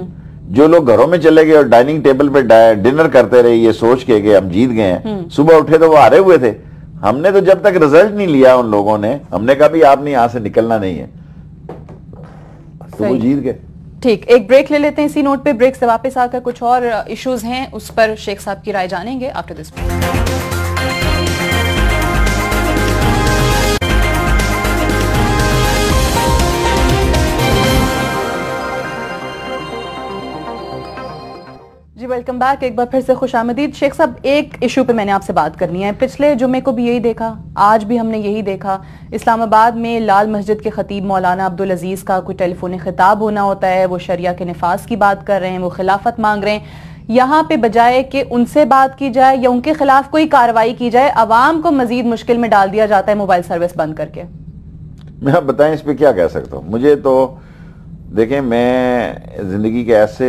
जो लोग घरों में चले गए और डाइनिंग टेबल पे डिनर करते रहे ये सोच के कि हम जीत गए हैं, सुबह उठे तो वो हारे हुए थे। हमने तो जब तक रिजल्ट नहीं लिया उन लोगों ने, हमने कहा भी आपने यहां से निकलना नहीं है, तो वो जीत गए। ठीक, एक ब्रेक ले लेते हैं इसी नोट पे। ब्रेक से वापस आकर कुछ और इश्यूज हैं उस पर शेख साहब की राय जानेंगे आफ्टर दिस ब्रेक। जी वेलकम बैक, एक बार फिर से खुशामदीद। शेख साहब, एक इशू पे मैंने आपसे बात करनी है। पिछले जुमे को भी यही देखा, आज भी हमने यही देखा, इस्लामाबाद में लाल मस्जिद के खतीब मौलाना अब्दुल अजीज का कोई टेलीफोनी खिताब होना होता है, वो शरिया के नफाज की बात कर रहे हैं, वो खिलाफत मांग रहे हैं। यहाँ पे बजाय कि उनसे बात की जाए या उनके खिलाफ कोई कार्रवाई की जाए, अवाम को मजीद मुश्किल में डाल दिया जाता है मोबाइल सर्विस बंद करके। मैं आप बताएं इस पे क्या कह सकता हूँ। मुझे तो देखें, मैं जिंदगी के ऐसे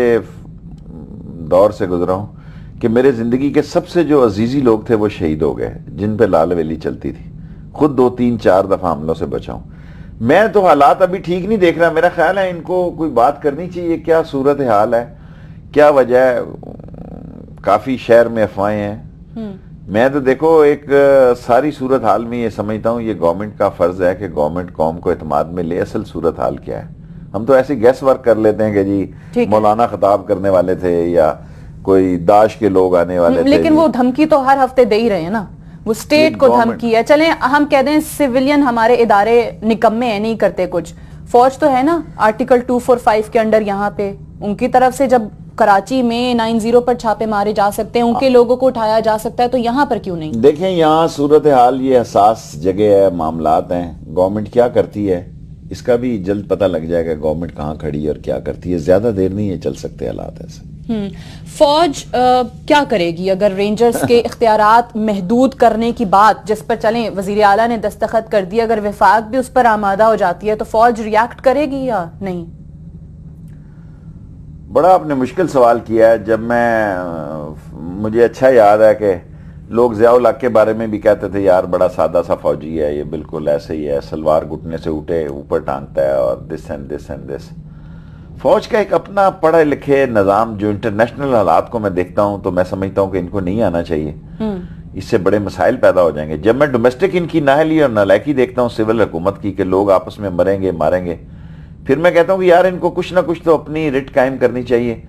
दौर से गुजरा हूं कि मेरे जिंदगी के सबसे जो अजीजी लोग थे वो शहीद हो गए, जिन पे लाल वेली चलती थी। खुद 2, 3, 4 दफा हमलों से बचा हूं। मैं तो हालात अभी ठीक नहीं देख रहा। मेरा ख्याल है इनको कोई बात करनी चाहिए, क्या सूरत हाल है, क्या वजह है। काफी शहर में अफवाहें हैं। मैं तो देखो एक सारी सूरत हाल में ये समझता हूँ, ये गवर्नमेंट का फर्ज है कि गवर्नमेंट कौम को एतमाद में ले, असल सूरत हाल क्या है। हम तो ऐसे गैस वर्क कर लेते हैं कि जी मौलाना खिताब करने वाले थे या कोई दाश के लोग आने वाले थे। लेकिन वो धमकी तो हर हफ्ते दे ही रहे हैं ना, वो स्टेट को धमकी है। चलें हम कह दें सिविलियन हमारे इदारे निकम्मे हैं, नहीं करते कुछ। फौज तो है ना आर्टिकल 245 के अंडर, यहाँ पे उनकी तरफ से जब कराची में 90 पर छापे मारे जा सकते हैं, उनके लोगों को उठाया जा सकता है, तो यहाँ पर क्यों नहीं? देखें, यहाँ सूरत हाल ये हसास जगह है, मामलात हैं। गवर्नमेंट क्या करती है इसका भी जल्द पता लग जाएगा, गवर्नमेंट कहाँ खड़ी है और क्या करती है। ज्यादा देर नहीं है चल सकते हालात ऐसे। फौज क्या करेगी अगर रेंजर्स के इख्तियारात महदूद करने की बात, जिस पर चलें वजीर आला ने दस्तखत कर दी, अगर विफाक भी उस पर आमादा हो जाती है तो फौज रिएक्ट करेगी या नहीं? बड़ा आपने मुश्किल सवाल किया है। जब मुझे अच्छा याद है कि लोग ज़िया-उल हक के बारे में भी कहते थे यार बड़ा सादा सा फौजी है, ये बिल्कुल ऐसे ही है, सलवार घुटने से उठे ऊपर टांगता है और this and this and this. फौज का एक अपना पढ़े लिखे निज़ाम, जो इंटरनेशनल हालात को मैं देखता हूं तो मैं समझता हूं कि इनको नहीं आना चाहिए। इससे बड़े मसाइल पैदा हो जाएंगे। जब मैं डोमेस्टिक इनकी नाअहली और नालायकी देखता हूं सिविल हुकूमत की कि लोग आपस में मरेंगे मारेंगे, फिर मैं कहता हूं कि यार इनको कुछ ना कुछ तो अपनी रिट कायम करनी चाहिए।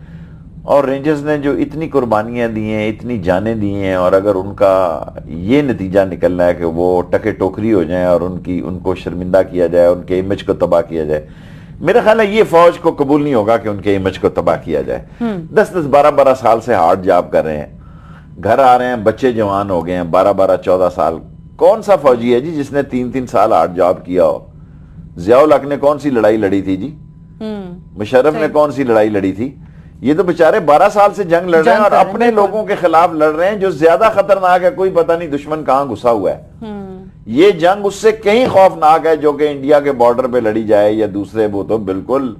और रेंजर्स ने जो इतनी कुर्बानियां दी हैं, इतनी जानें दी हैं, और अगर उनका ये नतीजा निकलना है कि वो टके टोकरी हो जाएं और उनको शर्मिंदा किया जाए, उनके इमेज को तबाह किया जाए, मेरा ख्याल है ये फौज को कबूल नहीं होगा कि उनके इमेज को तबाह किया जाए। 10-10, 12-12 साल से हार्ड जॉब कर रहे हैं, घर आ रहे हैं, बच्चे जवान हो गए हैं, 12-12, 14 साल। कौन सा फौजी है जी जिसने 3-3 साल हार्ड जॉब किया हो? ज़िया-उल हक ने कौन सी लड़ाई लड़ी थी जी? मुशर्रफ ने कौन सी लड़ाई लड़ी थी? ये तो बेचारे 12 साल से जंग लड़ रहे हैं और अपने लोगों के खिलाफ लड़ रहे हैं जो ज्यादा खतरनाक है। कोई पता नहीं दुश्मन कहां घुसा हुआ है। ये जंग उससे कहीं खौफनाक है जो कि इंडिया के बॉर्डर पे लड़ी जाए या दूसरे। वो तो बिल्कुल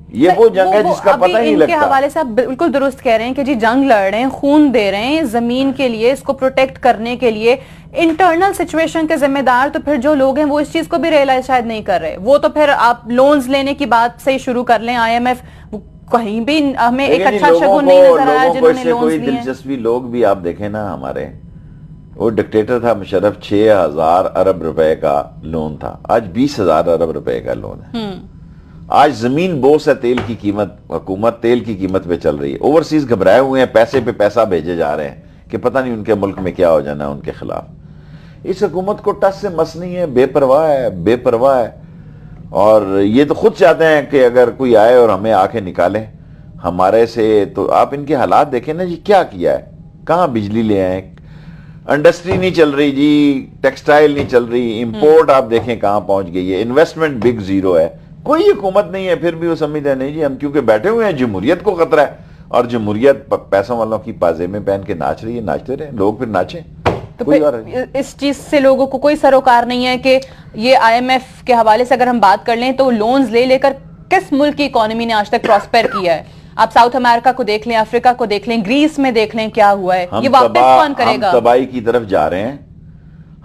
ये वो जंग है जिसका पता ही नहीं लगता। इनके हवाले से आप बिल्कुल दुरुस्त कह रहे हैं कि जी जंग लड़ रहे हैं, खून दे रहे हैं जमीन के लिए, इसको प्रोटेक्ट करने के लिए। इंटरनल सिचुएशन के जिम्मेदार तो फिर जो लोग हैं वो इस चीज को भी रियलाइज शायद नहीं कर रहे। वो तो फिर आप लोन्स लेने की बात से ही शुरू कर लें। IMF कहीं भी हमें एक अच्छा शगुन नहीं नजर आया जिन्होंने लोन्स लिए। दिलचस्पी लोग भी आप देखें ना, हमारे वो डिक्टेटर था मुशर्रफ, 6,000 अरब रुपए का लोन था, आज 20,000 अरब रुपए का लोन है। आज जमीन बोस है, तेल की कीमत, हुकूमत तेल की कीमत पे चल रही है। ओवरसीज घबराए हुए हैं, पैसे पे पैसा भेजे जा रहे हैं कि पता नहीं उनके मुल्क में क्या हो जाना है उनके खिलाफ। इस हुकूमत को टस से मस नहीं है, बेपरवाह है। और ये तो खुद चाहते हैं कि अगर कोई आए और हमें आके निकाले हमारे से। तो आप इनके हालात देखें ना जी, क्या किया है, कहां बिजली ले आए, इंडस्ट्री नहीं चल रही जी, टेक्सटाइल नहीं चल रही, इंपोर्ट आप देखें कहां पहुंच गई है, इन्वेस्टमेंट बिग जीरो है, कोई हुकूमत नहीं है। फिर भी वो समझते हैं नहीं जी हम क्योंकि बैठे हुए हैं, जमहूरियत को खतरा है, और जमहूरियत पैसों वालों की पाजेबें पहन के नाच रही है, नाचते रहे लोग, फिर नाचें। तो फिर इस चीज से लोगों को कोई सरोकार नहीं है कि ये IMF के हवाले से अगर हम बात कर लें तो लोन्स ले लेकर किस मुल्क की इकोनॉमी ने आज तक प्रॉस्पेर किया है? आप साउथ अमेरिका को देख लें, अफ्रीका को देख लें, ग्रीस में देख लें, क्या हुआ है, ये वापस कौन करेगा? हम तबाही की तरफ जा रहे हैं,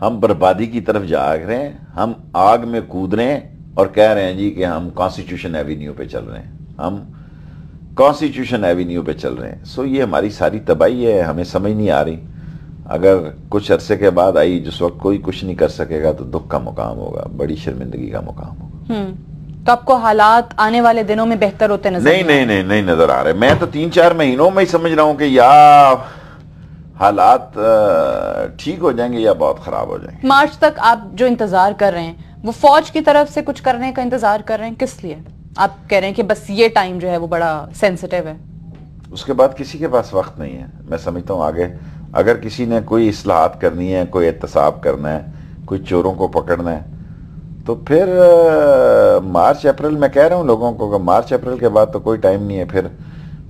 हम बर्बादी की तरफ जा रहे हैं, हम आग में कूद रहे हैं और कह रहे हैं जी कि हम कॉन्स्टिट्यूशन एवेन्यू पे चल रहे हैं, हम कॉन्स्टिट्यूशन एवेन्यू पे चल रहे हैं। सो ये हमारी सारी तबाही है, हमें समझ नहीं आ रही। अगर कुछ अरसे के बाद आई, जिस वक्त कोई कुछ नहीं कर सकेगा तो दुख का मुकाम होगा, बड़ी शर्मिंदगी का मुकाम होगा। तो आपको हालात आने वाले दिनों में बेहतर होते नजर नहीं नजर आ रहे। मैं तो 3-4 महीनों में ही समझ रहा हूं कि या हालात ठीक हो जाएंगे या बहुत खराब हो जाएंगे। मार्च तक आप जो इंतजार कर रहे हैं वो फौज की तरफ से कुछ करने का इंतजार कर रहे हैं, किस लिए? आप कह रहे हैं कि बस ये टाइम जो है वो बड़ा सेंसिटिव है, उसके बाद किसी के पास वक्त नहीं है। मैं समझता हूं आगे अगर किसी ने कोई इस्लाहात करनी है, कोई एहतसाब करना है, कोई चोरों को पकड़ना है, तो फिर मार्च अप्रैल, मैं कह रहा हूं लोगों को, मार्च अप्रैल के बाद तो कोई टाइम नहीं है। फिर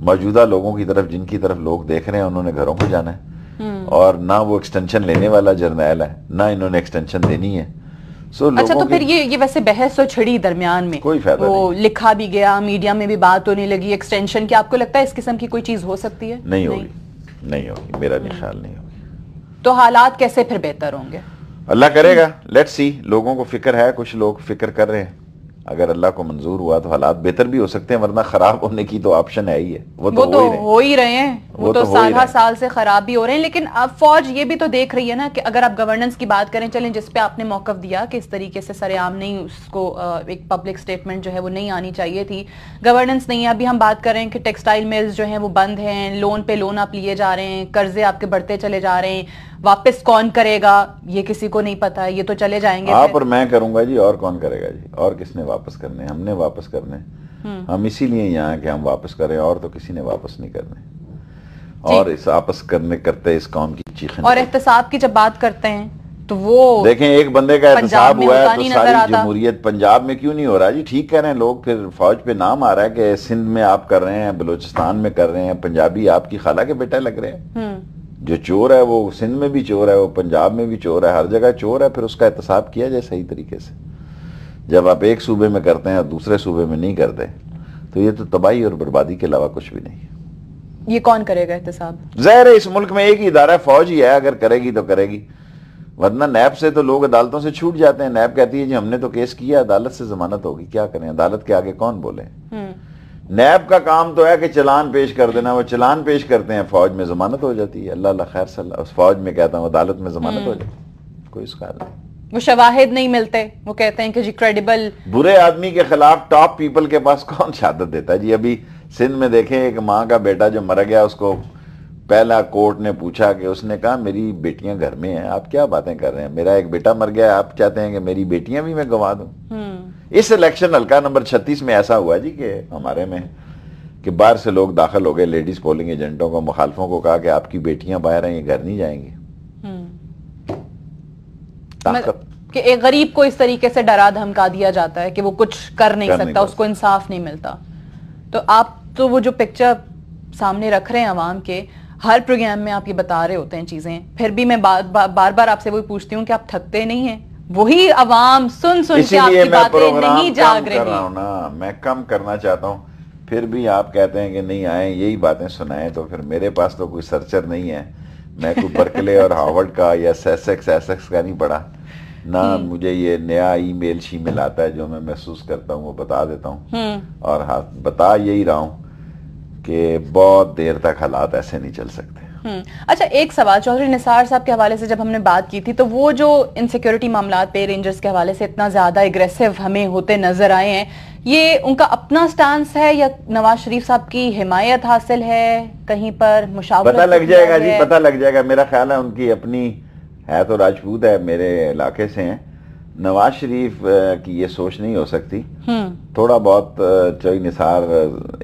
मौजूदा लोगों की तरफ, जिनकी तरफ लोग देख रहे हैं, उन्होंने घरों को जाना है, और ना वो एक्सटेंशन लेने वाला जर्नैल है, ना इन्होंने एक्सटेंशन देनी है। अच्छा, तो फिर ये वैसे बहस तो छिड़ी दरमियान में, कोई फायदा नहीं। लिखा भी गया, मीडिया में भी बात होने लगी एक्सटेंशन की। आपको लगता है इस किस्म की कोई चीज हो सकती है? नहीं होगी, मेरा नहीं ख्याल नहीं होगी। तो हालात कैसे फिर बेहतर होंगे? अल्लाह करेगा, लेट्स सी। लोगों को फिक्र है, कुछ लोग फिक्र कर रहे हैं, अगर अल्लाह को मंजूर हुआ तो हालात बेहतर भी हो सकते हैं, वरना खराब होने की तो ऑप्शन है ही है। वो तो हो ही रहे हैं, वो तो साल से खराब भी हो रहे हैं। लेकिन अब फौज ये भी तो देख रही है ना कि अगर आप गवर्नेंस की बात करें, चलें जिस पे आपने मौकफ दिया कि इस तरीके से सरेआम नहीं, उसको एक पब्लिक स्टेटमेंट जो है वो नहीं आनी चाहिए थी, गवर्नेंस नहीं है। अभी हम बात कर रहे हैं कि टेक्सटाइल मिल्स जो हैं वो बंद हैं, लोन पे लोन आप लिए जा रहे हैं, कर्जे आपके बढ़ते चले जा रहे हैं, वापस कौन करेगा ये किसी को नहीं पता है, ये तो चले जाएंगे। आप और मैं करूंगा जी, और कौन करेगा जी? और किसने वापस करने? हमने वापस करने, हम इसीलिए यहाँ कि हम वापस करें, और तो किसी ने वापस नहीं करने। और इस वापस करते इस कौम की चीखें। और एहतसाब की जब बात करते हैं तो वो देखें, एक बंदे का एहतसाब हुआ है तो सारी जमहूरियत पंजाब में क्यों नहीं हो रहा जी? ठीक कह रहे हैं लोग, फिर फौज पे नाम आ रहा है कि सिंध में आप कर रहे हैं, बलूचिस्तान में कर रहे हैं, पंजाबी आपकी खाला के बेटा लग रहे हैं। जो चोर है वो सिंध में भी चोर है, वो पंजाब में भी चोर है, हर जगह चोर है। फिर उसका एहतसाब किया जाए सही तरीके से। जब आप एक सूबे में करते हैं और दूसरे सूबे में नहीं करते, तो ये तो तबाही और बर्बादी के अलावा कुछ भी नहीं है। ये कौन करेगा एहतसाब? ज़ाहिर है इस मुल्क में एक ही इदारा है, फौज ही है, अगर करेगी तो करेगी, वरना नैब से तो लोग अदालतों से छूट जाते हैं। नैब कहती है जी हमने तो केस किया, अदालत से जमानत होगी, क्या करें? अदालत के आगे कौन बोले? नैब का काम तो है कि चलान पेश कर देना, वो चलान पेश करते हैं, फौज में जमानत हो जाती है। अल्लाह खैर सल्ला, उस फौज में कहता हूँ अदालत में जमानत हो जाती, कोई उसका नहीं। वो शवाहिद नहीं मिलते, वो कहते हैं कि जी क्रेडिबल। बुरे आदमी के खिलाफ टॉप पीपल के पास कौन शहादत देता है जी? अभी सिंध में देखें, एक माँ का बेटा जो मर गया, उसको पहला कोर्ट ने पूछा कि उसने कहा मेरी बेटियां घर में हैं, आप क्या बातें कर रहे हैं? मेरा एक बेटा मर गया, आप चाहते हैं कि मेरी बेटियां भी मैं गंवा दूं? इस इलेक्शन हल्का नंबर 36 में ऐसा हुआ जी कि हमारे में कि बाहर से लोग दाखिल हो गए, लेडीज पोलिंग एजेंटों को, मुखालफों को कहा कि आपकी बेटियां बाहर हैं, ये घर नहीं जाएंगी। कि एक गरीब को इस तरीके से डरा धमका दिया जाता है कि वो कुछ कर नहीं सकता, उसको इंसाफ नहीं मिलता। तो आप तो वो जो पिक्चर सामने रख रहे हैं अवाम के, हर प्रोग्राम में आप ये बता रहे होते हैं चीजें, फिर भी मैं बार बार आपसे वही पूछती हूँ कि आप थकते नहीं हैं? वही अवाम सुन के आपकी बातें नहीं जाग रही। मैं कम करना चाहता हूँ फिर भी आप कहते हैं कि नहीं आए, यही बातें सुनाएं, तो फिर मेरे पास तो कोई सर्चर नहीं है। मैं कोई बर्कले और हार्वर्ड का या एसेक्स का नहीं पढ़ा ना। मुझे ये नया ईमेल शीमेल आता है जो मैं महसूस करता हूँ वो बता देता हूँ, और हाँ बता यही रहा हूँ कि बहुत देर तक हालात ऐसे नहीं चल सकते। अच्छा, एक सवाल चौधरी निसार साहब के हवाले से जब हमने बात की थी तो वो जो इनसिक्योरिटी मामला पे रेंजर्स के हवाले से इतना ज्यादा एग्रेसिव हमें होते नजर आए हैं, ये उनका अपना स्टांस है या नवाज शरीफ साहब की हिमायत हासिल है कहीं पर? मुशावरत पता लग जाएगा जी, पता लग जाएगा। मेरा ख्याल है उनकी अपनी है, तो राजपूत है, मेरे इलाके से हैं। नवाज शरीफ की ये सोच नहीं हो सकती। थोड़ा बहुत चौधरी निसार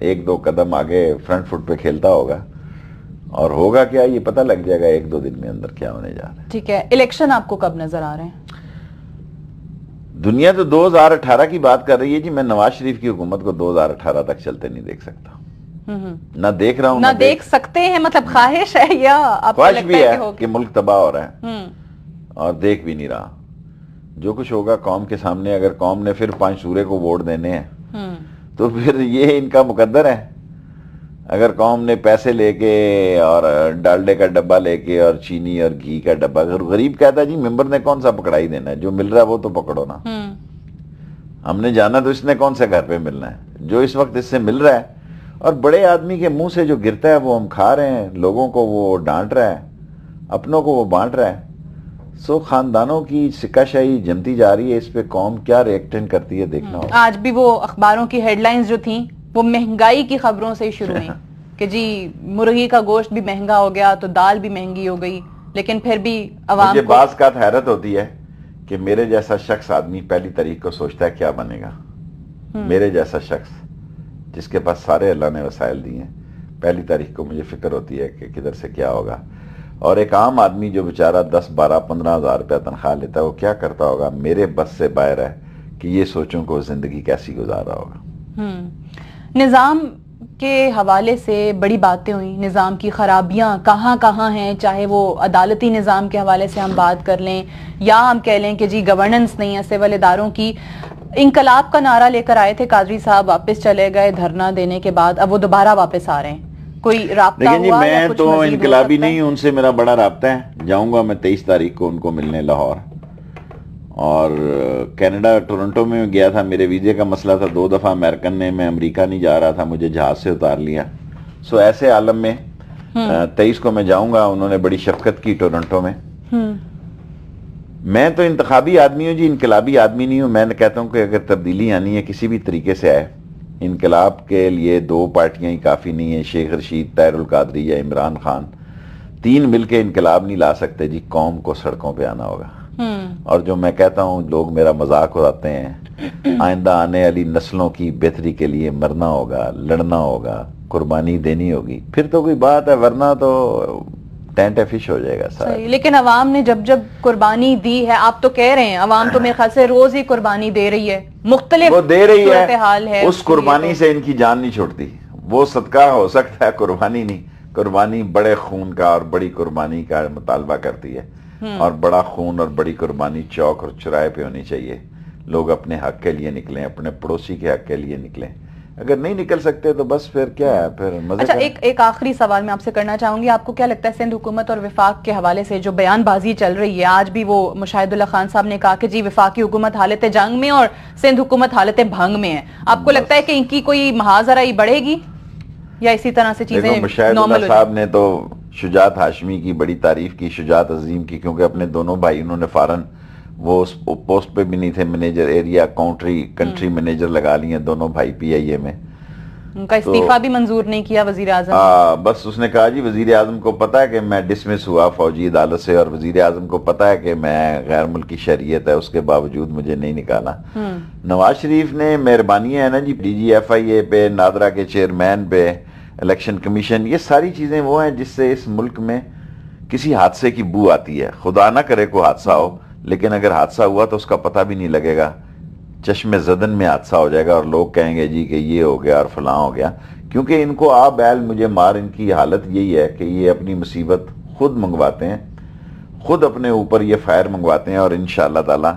एक दो कदम आगे फ्रंट फुट पे खेलता होगा, और होगा क्या ये पता लग जाएगा एक दो दिन में अंदर क्या होने जा रहा है। ठीक है, इलेक्शन आपको कब नजर आ रहे हैं? दुनिया तो 2018 की बात कर रही है जी। मैं नवाज शरीफ की हुकूमत को 2018 तक चलते नहीं देख सकता। ना देख रहा हूँ, ना देख सकते हैं, मतलब ख्वाहिश है या आपको ख्वाहिश लगता भी है कि मुल्क तबाह हो रहा है और देख भी नहीं रहा। जो कुछ होगा कौम के सामने, अगर कौम ने फिर 5 सूरे को वोट देने हैं तो फिर ये इनका मुकद्दर है। अगर कौम ने पैसे लेके और डालडे का डब्बा लेके और चीनी और घी का डब्बा, अगर गरीब कहता है जी मेंबर ने कौन सा पकड़ाई देना है, जो मिल रहा है वो तो पकड़ो ना। हमने जाना तो इसने कौन से घर पे मिलना है, जो इस वक्त इससे मिल रहा है। और बड़े आदमी के मुंह से जो गिरता है वो हम खा रहे हैं, लोगों को वो डांट रहा है, अपनों को वो बांट रहा है। सो खानदानों की सिक्काशाही जमती जा रही है। इस पे कौम क्या रिएक्शन करती है देखना होगा। आज भी वो अखबारों की हेडलाइंस जो थी वो महंगाई की खबरों से ही शुरू हुई कि जी मुर्गी का गोश्त भी महंगा हो गया तो दाल भी महंगी हो गई, लेकिन फिर भी अवाम मुझे बात का हैरत होती है कि मेरे जैसा शख्स आदमी पहली तारीख को सोचता है क्या बनेगा। मेरे जैसा शख्स जिसके पास सारे अल्लाह ने वसाइल दिए हैं, पहली तारीख को मुझे फिक्र होती है कि किधर से क्या होगा। और एक आम आदमी जो बेचारा 10, 12, 15 हज़ार रुपया तनख्वाह लेता है वो क्या करता होगा। मेरे बस से बाहर है कि ये सोचूं को जिंदगी कैसी गुजार रहा होगा। निजाम के हवाले से बड़ी बातें हुई, निजाम की खराबियां कहाँ कहाँ हैं, चाहे वो अदालती निजाम के हवाले से हम बात कर लें या हम कह लें कि जी गवर्नेंस नहीं है सिविल इदारों की। इंकलाब का नारा लेकर आए थे कादरी साहब, वापस चले गए धरना देने के बाद, अब वो दोबारा वापस आ रहे हैं। कोई राब्ता लेकिन जी हुआ मैं तो इनकलाबी नहीं हूं, उनसे मेरा बड़ा राब्ता है। जाऊंगा मैं 23 तारीख को उनको मिलने लाहौर, और कनाडा टोरंटो में गया था, मेरे वीजे का मसला था। 2 दफा अमेरिकन ने, मैं अमेरिका नहीं जा रहा था, मुझे जहाज से उतार लिया। सो ऐसे आलम में 23 को मैं जाऊंगा। उन्होंने बड़ी शफकत की टोरंटो में। मैं तो इंतखाबी आदमी हूँ जी, इनकलाबी आदमी नहीं हूँ। मैं कहता हूँ कि अगर तब्दीली आनी है किसी भी तरीके से आए, इनकलाब के लिए 2 पार्टियां ही काफी नहीं है, शेख रशीद, ताहिरुल कादरी या इमरान खान। 3 मिलके इनकलाब नहीं ला सकते जी, कौम को सड़कों पे आना होगा। और जो मैं कहता हूँ, लोग मेरा मजाक उड़ाते हैं, आइंदा आने वाली नस्लों की बेहतरी के लिए मरना होगा, लड़ना होगा, कुर्बानी देनी होगी, फिर तो कोई बात है, वरना तो टेंट फिश हो जाएगा सारा। लेकिन अवाम ने जब जब कुर्बानी दी है, आप तो कह रहे हैं अवाम तो मेरे ख्याल से रोज ही कुर्बानी दे रही है, मुख्तलिफ वो दे रही हाल है। उस कुर्बानी से इनकी जान नहीं छूटती। वो सदका हो सकता है, कुर्बानी नहीं। कुर्बानी बड़े खून का और बड़ी कुर्बानी का मुतालबा करती है, और बड़ा खून और बड़ी कुर्बानी चौक और चौराहे पे होनी चाहिए। लोग अपने हक के लिए निकलें, अपने पड़ोसी के हक के लिए निकलें। अगर नहीं निकल सकते तो बस फिर क्या है, फिर मजे। अच्छा, एक आखिरी सवाल मैं आपसे करना चाहूंगी। आपको क्या लगता है सिंध हुकूमत और विफाक के हवाले से जो बयानबाजी चल रही है, आज भी वो मुशाहिदुल्लाह खान साहब ने कहा कि जी विफाकी हुकूमत हालत जंग में और सिंध हुकूमत हालत भंग में है। आपको लगता है कि इनकी कोई महाजराई बढ़ेगी या इसी तरह से चीजें? मुशाहिदुल्लाह साहब ने तो शुजात हाशमी की बड़ी तारीफ की, शुजात अजीम की, क्योंकि अपने दोनों भाई उन्होंने फौरन, वो पोस्ट पे भी नहीं थे, मैनेजर एरिया कंट्री मैनेजर लगा लिए दोनों भाई PIA में। उनका इस्तीफा भी मंजूर नहीं किया वजीर आजम। बस उसने कहा जी वजीर आजम को पता है कि मैं डिसमिस हुआ फौजी अदालत से, और वजीर आजम को पता है कि मैं गैर मुल्की शरीयत है, उसके बावजूद मुझे नहीं निकाला। नवाज शरीफ ने मेहरबानी है ना जी, DGFIA पे, नादरा के चेयरमैन पे, इलेक्शन कमीशन, ये सारी चीजें वो हैं जिससे इस मुल्क में किसी हादसे की बू आती है। खुदा ना करे कोई हादसा हो, लेकिन अगर हादसा हुआ तो उसका पता भी नहीं लगेगा, चश्मे ज़दन में हादसा हो जाएगा और लोग कहेंगे जी कि ये हो गया और फलां हो गया। क्योंकि इनको आ बैल मुझे मार, इनकी हालत यही है कि ये अपनी मुसीबत खुद मंगवाते हैं, खुद अपने ऊपर ये फायर मंगवाते हैं, और इंशाअल्लाह ताला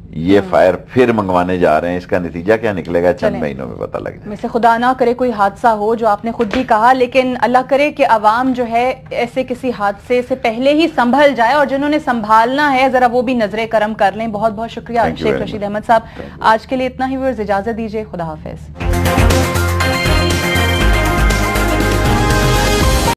ये फायर फिर मंगवाने जा रहे हैं। इसका नतीजा क्या निकलेगा चंद महीनों में पता लग जाए। वैसे खुदा ना करे कोई हादसा हो, जो आपने खुद भी कहा, लेकिन अल्लाह करे कि अवाम जो है ऐसे किसी हादसे से पहले ही संभल जाए, और जिन्होंने संभालना है जरा वो भी नजरे करम कर लें। बहुत बहुत शुक्रिया शेख रशीद अहमद साहब। आज के लिए इतना ही, व्यूअर्स इजाजत दीजिए। खुदा हाफिज।